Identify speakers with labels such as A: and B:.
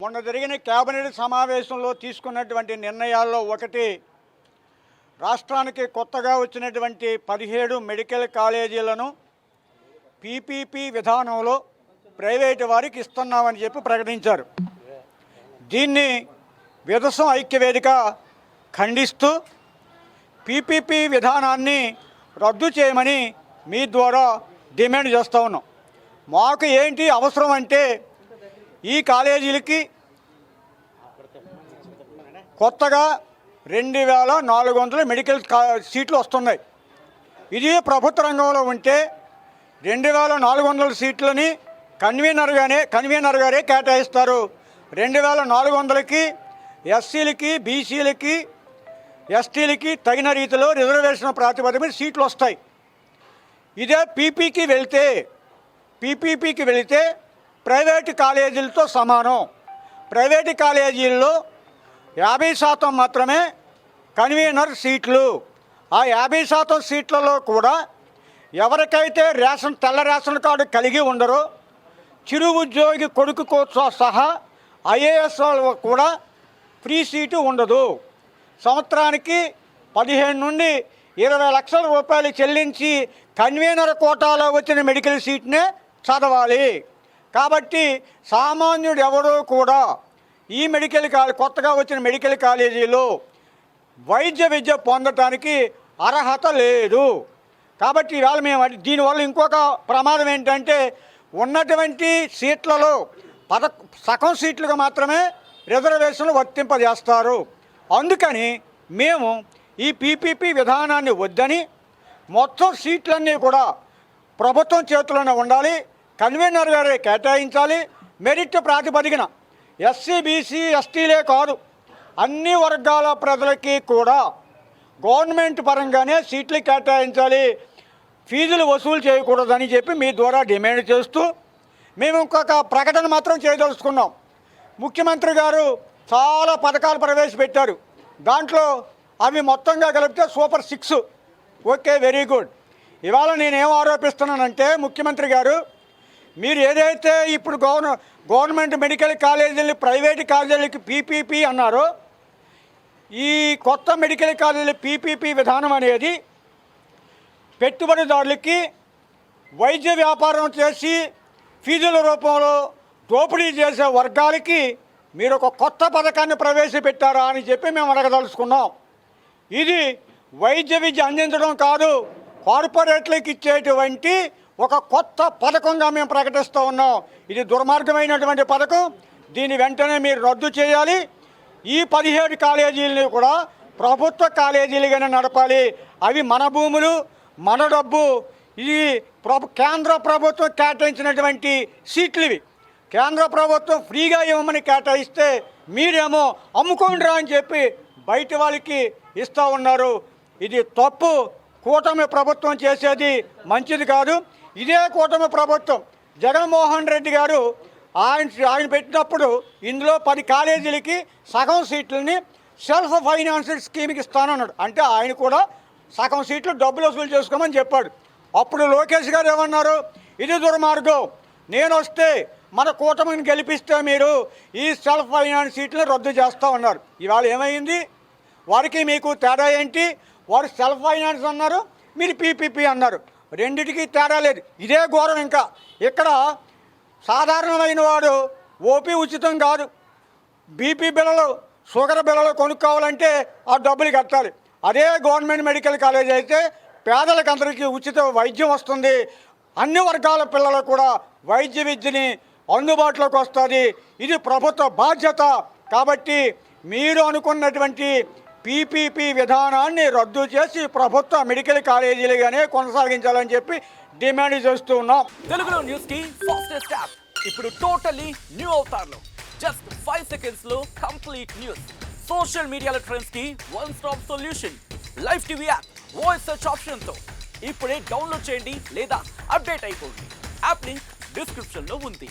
A: మొన్న జరిగిన కేబినెట్ సమావేశంలో తీసుకున్నటువంటి నిర్ణయాల్లో ఒకటి, రాష్ట్రానికి కొత్తగా వచ్చినటువంటి 17 మెడికల్ కాలేజీలను పీపీపీ విధానంలో ప్రైవేటు వారికి ఇస్తున్నామని చెప్పి ప్రకటించారు. దీన్ని విదసం ఐక్యవేదిక ఖండిస్తూ పీపీపీ విధానాన్ని రద్దు చేయమని మీ ద్వారా డిమాండ్ చేస్తూ ఉన్నాం. మాకు ఏంటి అవసరం అంటే, ఈ కాలేజీలకి కొత్తగా 2400 మెడికల్ సీట్లు వస్తున్నాయి. ఇది ప్రభుత్వ రంగంలో ఉంటే 2400 సీట్లని కన్వీనర్ గారే కేటాయిస్తారు. 2400కి ఎస్సీలకి, బీసీలకి, ఎస్టీలకి తగిన రీతిలో రిజర్వేషన్ ప్రాతిపదికన సీట్లు వస్తాయి. ఇదే పీపీపీకి వెళితే ప్రైవేటు కాలేజీలతో సమానం. ప్రైవేటు కాలేజీల్లో 50% మాత్రమే కన్వీనర్ సీట్లు. ఆ 50% సీట్లలో కూడా ఎవరికైతే తెల్ల రేషన్ కార్డు కలిగి ఉండరో, చిరు ఉద్యోగి కొడుకుతో సహా ఐఏఎస్ వాళ్ళు కూడా ఫ్రీ సీటు ఉండదు. సంవత్సరానికి 15 నుండి 20 లక్షల రూపాయలు చెల్లించి కన్వీనర్ కోటాలో వచ్చిన మెడికల్ సీట్నే చదవాలి. కాబట్టి సామాన్యుడు ఎవరో కూడా ఈ కొత్తగా వచ్చిన మెడికల్ కాలేజీలో వైద్య విద్య పొందటానికి అర్హత లేదు. కాబట్టి ఇవాళ మేము దీనివల్ల ఇంకొక ప్రమాదం ఏంటంటే, ఉన్నటువంటి సీట్లలో సగం సీట్లుగా మాత్రమే రిజర్వేషన్లు వర్తింపజేస్తారు. అందుకని మేము ఈ పీపీపీ విధానాన్ని వద్దని, మొత్తం సీట్లన్నీ కూడా ప్రభుత్వం చేతుల్లోనే ఉండాలి, కన్వీనర్ గారే కేటాయించాలి. మెరిట్ ప్రాతిపదికన ఎస్సీ, బీసీ, ఎస్టీలే కాదు, అన్ని వర్గాల ప్రజలకి కూడా గవర్నమెంట్ పరంగానే సీట్లు కేటాయించాలి, ఫీజులు వసూలు చేయకూడదని చెప్పి మీ ద్వారా డిమాండ్ చేస్తూ మేము ఇంకొక ప్రకటన మాత్రం చేయదలుచుకున్నాం. ముఖ్యమంత్రి గారు చాలా పథకాలు ప్రవేశపెట్టారు. దాంట్లో అవి మొత్తంగా కలిపితే సూపర్ 6. Okay, very good. ఇవాళ నేనేం ఆరోపిస్తున్నానంటే, ముఖ్యమంత్రి గారు మీరు ఏదైతే ఇప్పుడు గవర్నమెంట్ మెడికల్ కాలేజీలు ప్రైవేటు కాలేజీలకి పీపీపీ అన్నారో, ఈ కొత్త మెడికల్ కాలేజీల పీపీపీ విధానం అనేది పెట్టుబడిదారులకి వైద్య వ్యాపారం చేసి ఫీజుల రూపంలో దోపిడీ చేసే వర్గాలకి మీరు ఒక కొత్త పథకాన్ని ప్రవేశపెట్టారా అని చెప్పి మేము అడగదలుచుకున్నాం. ఇది వైద్య విద్య అందించడం కాదు, కార్పొరేట్లకు ఇచ్చేటువంటి ఒక కొత్త పథకంగా మేము ప్రకటిస్తూ ఉన్నాం. ఇది దుర్మార్గమైనటువంటి పథకం. దీన్ని వెంటనే మీరు రద్దు చేయాలి. ఈ 17 కాలేజీలని కూడా ప్రభుత్వ కాలేజీలుగానే నడపాలి. అవి మన భూములు, మన డబ్బు. ఇది కేంద్ర ప్రభుత్వం కేటాయించినటువంటి సీట్లు. ఇవి కేంద్ర ప్రభుత్వం ఫ్రీగా ఇవ్వమని కేటాయిస్తే మీరేమో అమ్ముకోండిరా అని చెప్పి బయట వాళ్ళకి ఇస్తూ ఉన్నారు. ఇది తప్పు. కూటమి ప్రభుత్వం చేసేది మంచిది కాదు. ఇదే కూటమి ప్రభుత్వం జగన్మోహన్ రెడ్డి గారు ఆయన పెట్టినప్పుడు ఇందులో 10 కాలేజీలకి సగం సీట్లని సెల్ఫ్ ఫైనాన్స్డ్ స్కీమ్కి ఇస్తానన్నాడు. అంటే ఆయన కూడా సగం సీట్లు డబ్బులు వసూలు చేసుకోమని చెప్పాడు. అప్పుడు లోకేష్ గారు ఏమన్నారు, ఇది దుర్మార్గం, నేను వస్తే మన కూటమిని గెలిపిస్తే మీరు ఈ సెల్ఫ్ ఫైనాన్స్ సీట్లను రద్దు చేస్తూ ఉన్నారు. ఇవాళ ఏమైంది? వారికి మీకు తేడా ఏంటి? వారు సెల్ఫ్ ఫైనాన్స్ అన్నారు, మీరు పీపీపీ అన్నారు. రెండిటికి తేడా లేదు. ఇదే ఘోరం. ఇంకా ఇక్కడ సాధారణమైన వాడు ఓపీ ఉచితం కాదు, బీపీ బిళ్ళలు, షుగర్ బిళ్ళలు కొనుక్కోవాలంటే ఆ డబ్బులు కట్టాలి. అదే గవర్నమెంట్ మెడికల్ కాలేజ్ అయితే పేదలకు అందరికీ ఉచిత వైద్యం వస్తుంది. అన్ని వర్గాల పిల్లలకు కూడా వైద్య విద్యని అందుబాటులోకి వస్తుంది. ఇది ప్రభుత్వ బాధ్యత. కాబట్టి మీరు అనుకున్నటువంటి పీపీపీ విధానాన్ని రద్దు చేసి ప్రభుత్వ మెడికల్ కాలేజీలుగానే కొనసాగించాలని చెప్పి డిమాండ్ చేస్తూ ఉన్నాం.
B: తెలుగులో న్యూస్ కి ఫాస్టెస్ట్ యాప్ ఇప్పుడు టోటల్లీ న్యూ అవతార్లో జస్ట్ 5 సెకండ్స్ లో కంప్లీట్ న్యూస్. సోషల్ మీడియాలో ట్రెండ్స్ కి one stop solution. Live TV app voice search option తో ఇప్పుడే డౌన్లోడ్ చేయండి లేదా అప్డేట్ అయిపోండి. యాప్ లింక్ డిస్క్రిప్షన్ లో ఉంది.